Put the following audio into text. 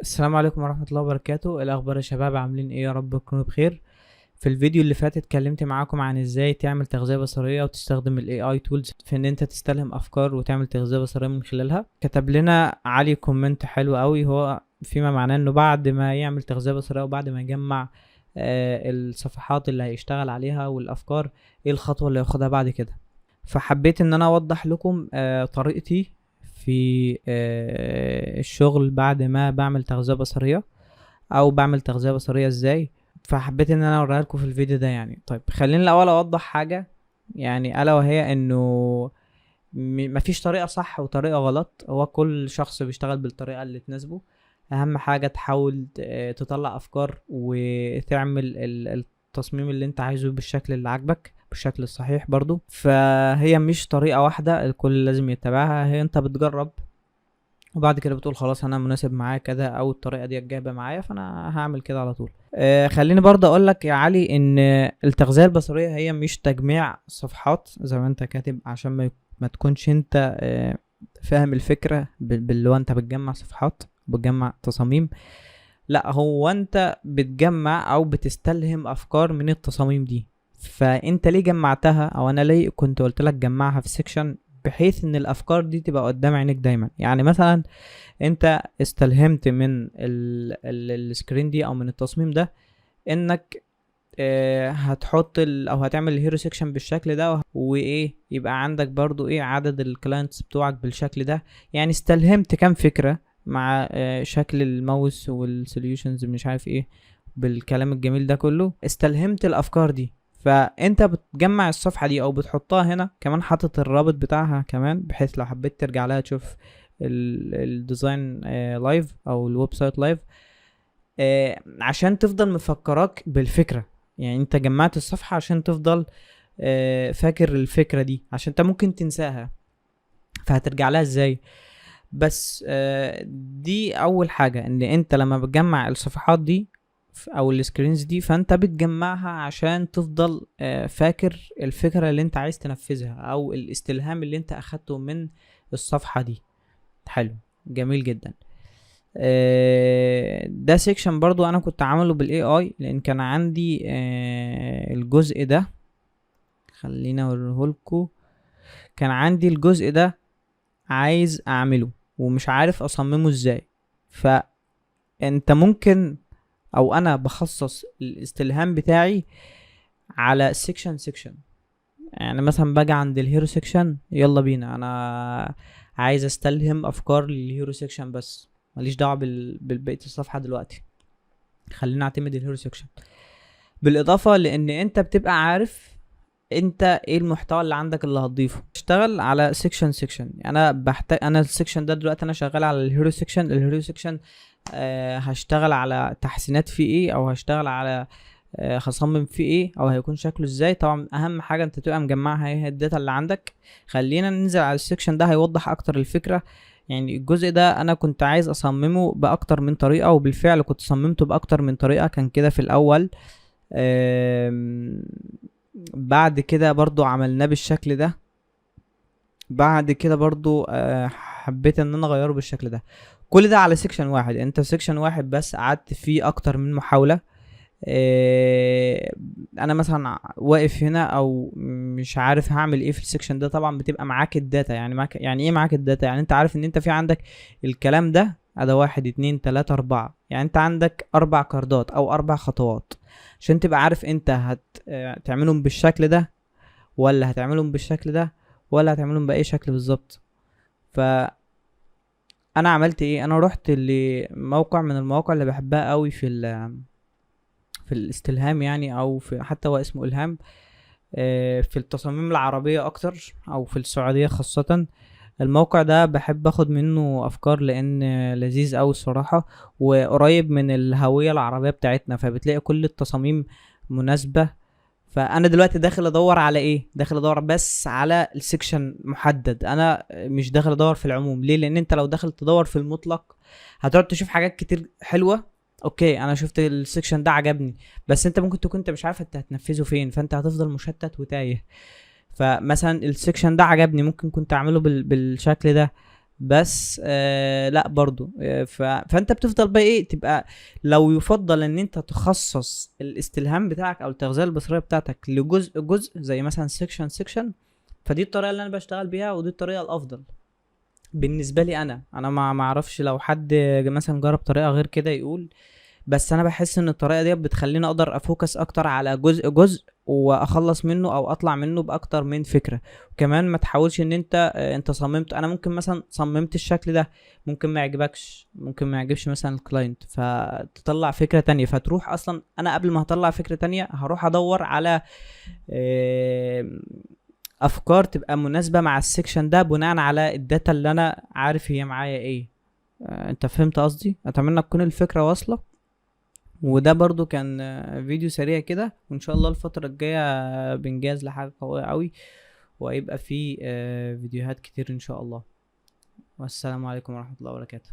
السلام عليكم ورحمة الله وبركاته. إيه الأخبار يا شباب؟ عاملين ايه؟ يا رب تكونوا بخير. في الفيديو اللي فات اتكلمت معاكم عن ازاي تعمل تغذية بصرية وتستخدم ال AI tools في ان انت تستلهم افكار وتعمل تغذية بصرية من خلالها. كتب لنا علي كومنت حلو قوي، هو فيما معناه انه بعد ما يعمل تغذية بصرية وبعد ما يجمع الصفحات اللي هيشتغل عليها والافكار، ايه الخطوة اللي هياخدها بعد كده. فحبيت ان انا اوضح لكم طريقتي في الشغل بعد ما بعمل تغذية بصرية، او بعمل تغذية بصرية ازاي. فحبيت ان انا اوريها لكم في الفيديو ده. يعني طيب خلينا الاول اوضح حاجة، يعني الا وهي انه مفيش طريقة صح وطريقة غلط، هو كل شخص بيشتغل بالطريقة اللي تناسبه. اهم حاجة تحاول تطلع افكار وتعمل التصميم اللي انت عايزه بالشكل اللي عاجبك، بالشكل الصحيح برضو. فهي مش طريقة واحدة الكل لازم يتبعها، هي انت بتجرب وبعد كده بتقول خلاص انا مناسب معايا كده، او الطريقه دي جايبه معايا فانا هعمل كده على طول. خليني برضه اقول لك يا علي ان التغذيه البصريه هي مش تجميع صفحات زي ما انت كاتب، عشان ما تكونش انت فاهم الفكره باللي هو انت بتجمع صفحات، بتجمع تصاميم. لا، هو انت بتجمع او بتستلهم افكار من التصاميم دي. فانت ليه جمعتها، او انا ليه كنت قلت لك جمعها في سيكشن، بحيث ان الافكار دي تبقى قدام عينيك دايما. يعني مثلا انت استلهمت من السكرين دي او من التصميم ده انك هتحط او هتعمل الهيرو سيكشن بالشكل ده، وايه يبقى عندك برضو ايه عدد الكلاينتس بتوعك بالشكل ده. يعني استلهمت كام فكرة مع شكل الماوس والسوليوشنز مش عارف ايه، بالكلام الجميل ده كله استلهمت الافكار دي. فانت بتجمع الصفحة دي او بتحطها هنا، كمان حاطط الرابط بتاعها كمان، بحيث لو حبيت ترجع لها تشوف الديزاين لايف او الويب سايت لايف، عشان تفضل مفكراك بالفكرة. يعني انت جمعت الصفحة عشان تفضل فاكر الفكرة دي، عشان انت ممكن تنساها. فهترجع لها ازاي؟ بس دي اول حاجة، ان انت لما بتجمع الصفحات دي او السكرينز دي، فانت بتجمعها عشان تفضل فاكر الفكرة اللي انت عايز تنفذها، او الاستلهام اللي انت اخدته من الصفحة دي. حلو، جميل جدا. ده سيكشن برضو انا كنت عامله بالاي اي، لان كان عندي الجزء ده. خلينا اوريهولكوا. كان عندي الجزء ده عايز اعمله ومش عارف اصممه ازاي. فانت ممكن، او انا بخصص الاستلهام بتاعي على سيكشن. يعني مثلا باجي عند الهيرو سيكشن، يلا بينا انا عايز استلهم افكار للهيرو سيكشن بس، ماليش دعوه بالبقيه الصفحه دلوقتي. خلينا اعتمد الهيرو سيكشن. بالاضافه لان انت بتبقى عارف انت ايه المحتوى اللي عندك اللي هتضيفه. اشتغل على سيكشن. انا بحتاج، انا السيكشن ده دلوقتي انا شغال على الهيرو سيكشن. هشتغل على تحسينات فيه ايه، او هشتغل على هصمم فيه ايه، او هيكون شكله ازاي. طبعا اهم حاجه انت تبقى مجمعها ايه الداتا اللي عندك. خلينا ننزل على السيكشن ده هيوضح اكتر الفكره. يعني الجزء ده انا كنت عايز اصممه باكتر من طريقه، وبالفعل كنت صممته باكتر من طريقه. كان كده في الاول، بعد كده برضو عملناه بالشكل ده. بعد كده برضو حبيت ان انا اغيره بالشكل ده. كل ده على سيكشن واحد. انت سيكشن واحد بس قعدت فيه اكتر من محاولة. انا مثلا واقف هنا او مش عارف هعمل ايه في السيكشن ده. طبعا بتبقى معاك الداتا، يعني معاك، يعني ايه معاك الداتا؟ يعني انت عارف ان انت في عندك الكلام ده، ده 1 2 3 4. يعني انت عندك 4 كاردات او 4 خطوات، عشان تبقى عارف انت هتعملهم بالشكل ده، ولا هتعملهم بالشكل ده، ولا هتعملهم باي شكل بالظبط. فانا عملت ايه؟ انا رحت لموقع من المواقع اللي بحبها قوي في الاستلهام، يعني او في حتى هو اسمه الهام. في التصاميم العربية اكتر، او في السعودية خاصة. الموقع ده بحب اخد منه افكار، لان لذيذ اوي الصراحة، وقريب من الهوية العربية بتاعتنا، فبتلاقي كل التصاميم مناسبة. فانا دلوقتي داخل ادور على ايه؟ داخل ادور بس على السكشن محدد. انا مش داخل ادور في العموم. ليه؟ لان انت لو داخل تدور في المطلق هتقعد تشوف حاجات كتير حلوة. اوكي، انا شفت السكشن ده عجبني، بس انت ممكن تكون انت مش عارف انت هتنفذه فين، فانت هتفضل مشتت وتايه. فمثلا السكشن ده عجبني، ممكن كنت اعمله بالشكل ده. بس لا برضو فانت بتفضل بقى ايه تبقى. لو يفضل ان انت تخصص الاستلهام بتاعك او التغذيه البصريه بتاعتك لجزء جزء، زي مثلا سيكشن، فدي الطريقه اللي انا بشتغل بيها ودي الطريقه الافضل بالنسبه لي. انا ما اعرفش لو حد مثلا جرب طريقه غير كده يقول. بس انا بحس ان الطريقه دي بتخليني اقدر افوكس اكتر على جزء جزء واخلص منه او اطلع منه باكتر من فكره. وكمان ما تحاولش ان انت صممت، انا ممكن مثلا صممت الشكل ده ممكن ما يعجبكش، ممكن ما يعجبش مثلا الكلاينت، فتطلع فكره تانية، فتروح اصلا انا قبل ما هطلع فكره تانية هروح ادور على آه، افكار تبقى مناسبه مع السكشن ده بناء على الداتا اللي انا عارف هي معايا ايه. انت فهمت قصدي؟ اتمنى تكون الفكره واصله. وده برضو كان فيديو سريع كده، وان شاء الله الفتره الجايه بنجهز لحاجه قويه قوي، وهيبقى فيه فيديوهات كتير ان شاء الله. والسلام عليكم ورحمه الله وبركاته.